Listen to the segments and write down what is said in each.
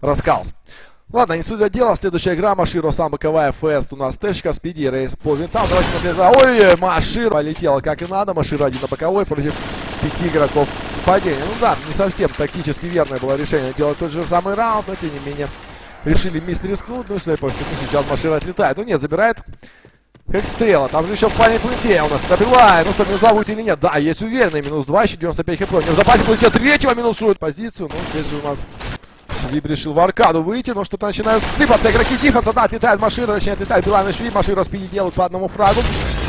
Раскалс. Ладно, не суть дела. Следующая игра. Маширо, сам боковая фест. У нас Тэшка, Спиди, Рейс по винтам. Давайте наблюдаем. Ой, Маширо полетела как и надо. Маширо один на боковой против 5 игроков падения. Ну да, не совсем тактически верное было решение делать тот же самый раунд, но тем не менее решили мисс рискнуть. Ну и, судя по всему, сейчас Маширо отлетает. Ну нет, забирает Хекстрела. Там же еще в парень плите у нас добивает. Ну что, минус 2 будет или нет? Да, есть уверенный. Минус 2, еще 95 хп. У него в запасе плите третьего минусует позицию. Ну, здесь же у нас Швиб решил в аркаду выйти, но что-то начинают сыпаться игроки дефенса. Да, отлетает Маширо, точнее отлетает Билайн и Швиб. Маширо Спиди делают по одному фрагу.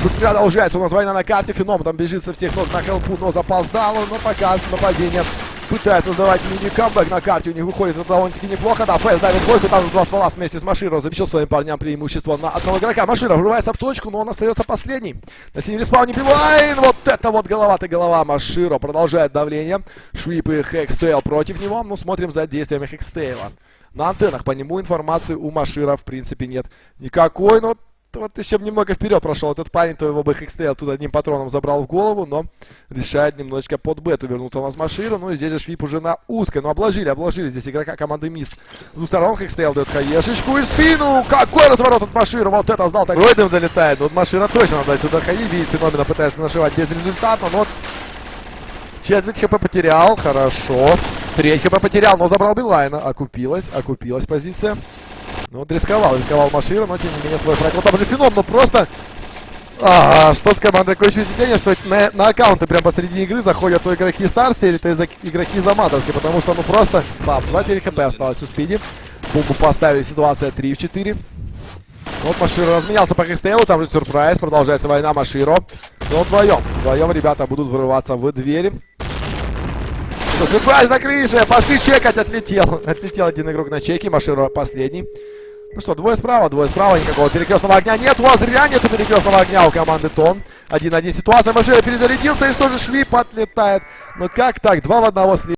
Тут продолжается у нас война на карте. Феном там бежит со всех ног на хелпу, но запоздал. Но пока нападение пытается создавать мини-камбэк на карте. У них выходит это довольно-таки неплохо. Да, Фэс давит двойку, там два ствола вместе с Маширо. Забичил своим парням преимущество на одного игрока. Маширо врывается в точку, но он остается последний. На синем респауне Билайн. Вот это вот голова-то голова. Маширо продолжает давление. Швип и Хекстейл против него. Ну, смотрим за действиями Хекстейла. На антеннах по нему информации у Маширо в принципе нет никакой, но вот еще немного вперед прошел этот парень, то его бы Хекстейл тут одним патроном забрал в голову, но решает немножечко под бету вернуться у нас Маширо. Ну и здесь же Швип уже на узкой, но обложили здесь игрока команды Мист. С двух сторон Хекстейл дает хаешечку и в спину. Какой разворот от Маширо, вот это сдал, так дым залетает. Но вот Маширо точно надо сюда ходить, видит феномена, пытается нашивать безрезультатно, но четверть хп потерял, хорошо. Треть хп потерял, но забрал Билайна, окупилась позиция. Ну вот рисковал Маширо, но тем не менее свой фраг. Вот там же Феном, ну просто... что с командой? Такое впечатление, что на аккаунты прямо посреди игры заходят то игроки Star Series, то игроки из Аматорской, потому что ну просто... 2 хп осталось у Спиди. Бомбу поставили, ситуация 3 в 4. Вот Маширо разменялся по Хекстейлу, там же сюрприз, продолжается война Маширо. Но вдвоем ребята будут врываться в двери. Сюрприз на крыше, пошли чекать, отлетел один игрок на чеке, Маширо последний. Ну что, двое справа, никакого перекрестного огня нет, у вас зря нету перекрестного огня у команды Тон. 1-1 ситуация, Маширо перезарядился, и что же Швип отлетает. Ну как так, 2 в 1 слив.